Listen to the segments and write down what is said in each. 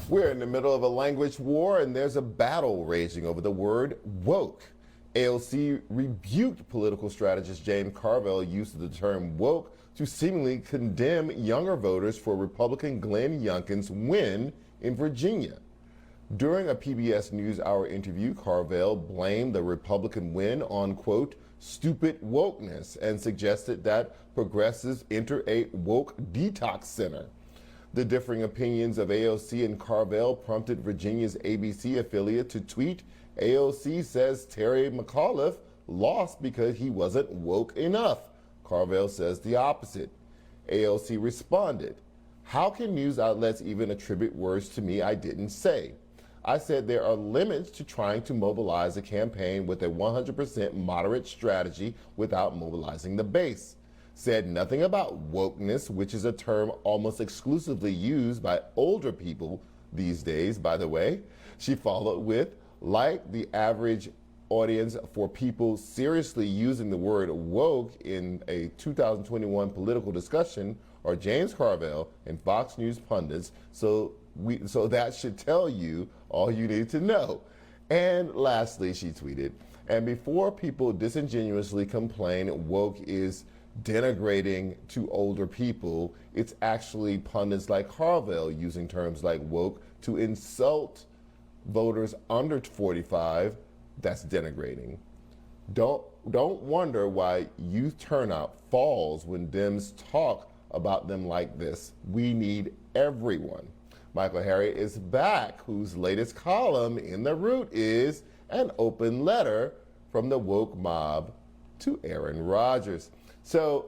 We're in the middle of a language war, and there's a battle raging over the word woke. AOC rebuked political strategist James Carvelle use of the term woke to seemingly condemn younger voters for Republican Glenn Youngkin's win in Virginia. During a PBS NewsHour interview, Carvelle blamed the Republican win on, quote, stupid wokeness and suggested that progressives enter a woke detox center. The differing opinions of AOC and Carvelle prompted Virginia's ABC affiliate to tweet, AOC says Terry McAuliffe lost because he wasn't woke enough. Carvelle says the opposite. AOC responded, how can news outlets even attribute words to me I didn't say? I said there are limits to trying to mobilize a campaign with a 100% moderate strategy without mobilizing the base. Said nothing about wokeness, which is a term almost exclusively used by older people these days, by the way. She followed with, like the average audience for people seriously using the word woke in a 2021 political discussion are James Carvelle and Fox News pundits, so that should tell you all you need to know. And lastly, she tweeted, and before people disingenuously complain woke is denigrating to older people, it's actually pundits like Carvelle using terms like woke to insult voters under 45. That's denigrating. Don't wonder why youth turnout falls when Dems talk about them like this. We need everyone. Michael Harriot is back, whose latest column in The Root is an open letter from the woke mob to Aaron Rodgers. So,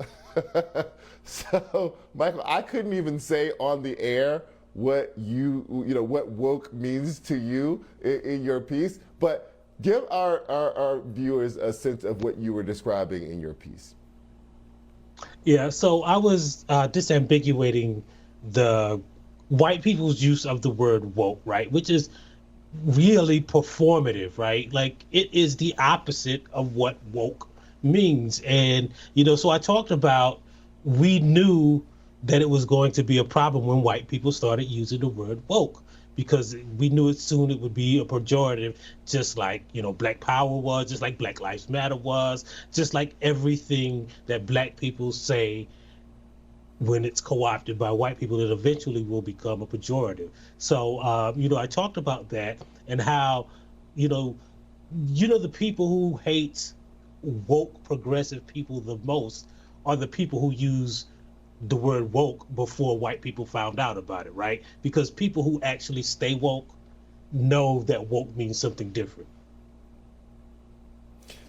Michael, I couldn't even say on the air what what woke means to you in your piece, but give our viewers a sense of what you were describing in your piece. Yeah, so I was disambiguating the white people's use of the word woke, right? Which is really performative, right? Like it is the opposite of what woke means. And, so I talked about, we knew that it was going to be a problem when white people started using the word woke, because we knew soon it would be a pejorative, just like, Black Power was, just like Black Lives Matter was, just like everything that Black people say when it's co-opted by white people, it eventually will become a pejorative. So, I talked about that and how, the people who hate woke progressive people the most are the people who use the word woke before white people found out about it, right? Because people who actually stay woke know that woke means something different.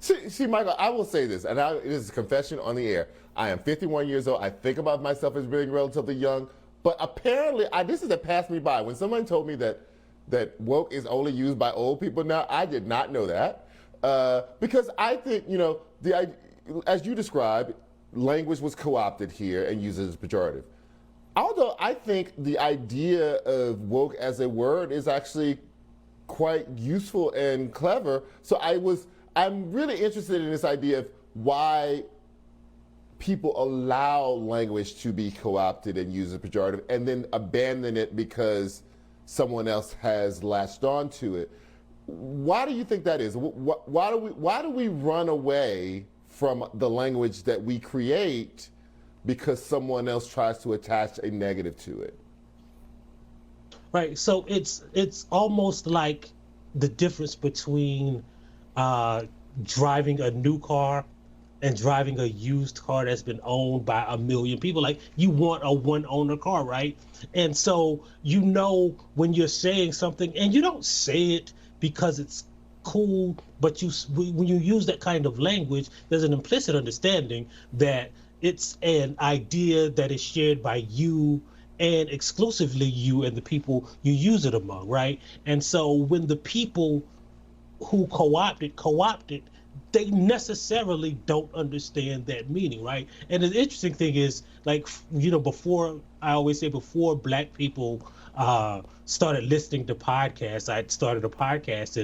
See, Michael, I will say this, and this is a confession on the air. I am 51 years old. I think about myself as being relatively young, but apparently, this is a passed me by. When someone told me that woke is only used by old people now, I did not know that. Because I think, as you described, language was co-opted here and used as pejorative. Although I think the idea of woke as a word is actually quite useful and clever. So I'm really interested in this idea of why people allow language to be co-opted and used as pejorative and then abandon it because someone else has latched onto it. Why do you think that is? Why do we run away from the language that we create because someone else tries to attach a negative to it? Right. So it's almost like the difference between driving a new car and driving a used car that's been owned by a million people. Like, you want a one owner car, right? And so when you're saying something, and you don't say it because it's cool, but when you use that kind of language, there's an implicit understanding that it's an idea that is shared by you and exclusively you and the people you use it among, right? And so when the people who co-opt it, they necessarily don't understand that meaning, right? And the interesting thing is, like, before Black people started listening to podcasts, I started a podcast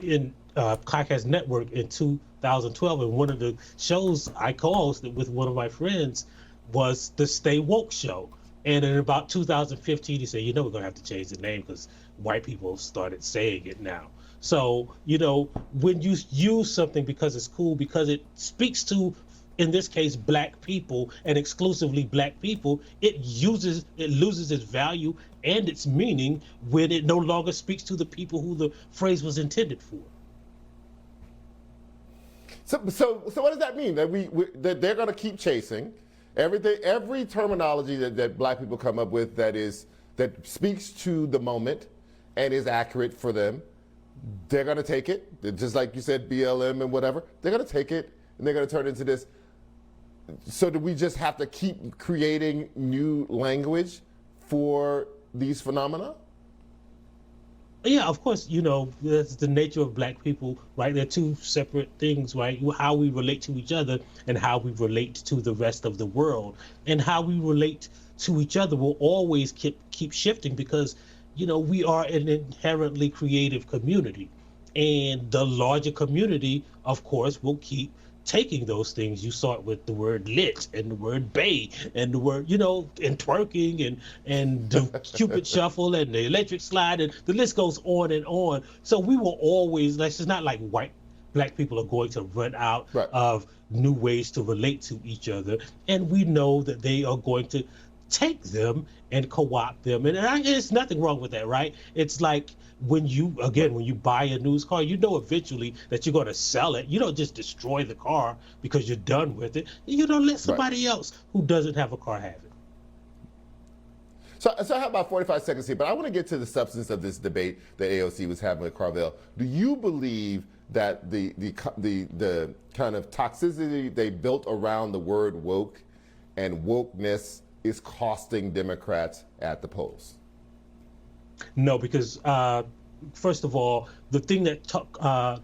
in Podcast Network in 2012, and one of the shows I co-hosted with one of my friends was the Stay Woke Show. And in about 2015, he said, we're going to have to change the name because white people started saying it now. So, when you use something because it's cool, because it speaks to, in this case, black people and exclusively black people, it loses its value and its meaning when it no longer speaks to the people who the phrase was intended for. So what does that mean? That they're going to keep chasing everything, every terminology that black people come up with that speaks to the moment and is accurate for them. They're going to take it, just like you said, BLM and whatever. They're going to take it and they're going to turn it into this. So do we just have to keep creating new language for these phenomena? Yeah, of course, that's the nature of black people, right? They're two separate things, right? How we relate to each other and how we relate to the rest of the world. And how we relate to each other will always keep shifting because, we are an inherently creative community. And the larger community, of course, will keep taking those things. You saw it with the word lit and the word bae and the word, and twerking and the Cupid shuffle and the electric slide, and the list goes on and on. So we will always, it's not like black people are going to run out Right. of new ways to relate to each other. And we know that they are going to take them and co-opt them. And there's nothing wrong with that, right? It's like, when you buy a used car, eventually that you're going to sell it. You don't just destroy the car because you're done with it. You don't let somebody else who doesn't have a car have it. So I have about 45 seconds here, but I want to get to the substance of this debate that AOC was having with Carvelle. Do you believe that the kind of toxicity they built around the word woke and wokeness is costing Democrats at the polls? No, because first of all, the thing that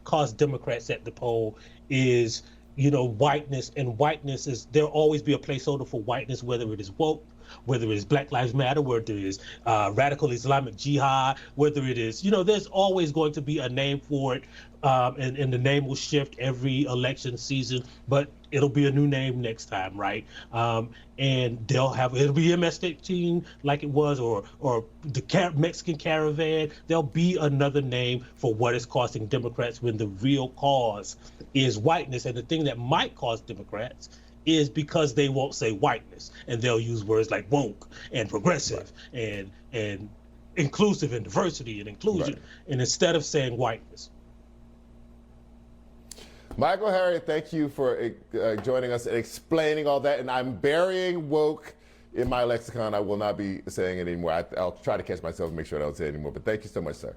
caused Democrats at the poll is, whiteness, and whiteness is, there'll always be a placeholder for whiteness, whether it is woke, whether it is Black Lives Matter, whether it is radical Islamic jihad, whether it is, there's always going to be a name for it, and the name will shift every election season, but it'll be a new name next time, right? And it'll be MS-13 like it was, or the Mexican Caravan. There'll be another name for what is costing Democrats when the real cause is whiteness. And the thing that might cause Democrats is because they won't say whiteness, and they'll use words like woke and progressive and inclusive and diversity and inclusion, and instead of saying whiteness. Michael Harriot, thank you for joining us and explaining all that. And I'm burying woke in my lexicon. I will not be saying it anymore. I'll try to catch myself and make sure I don't say it anymore. But thank you so much, sir.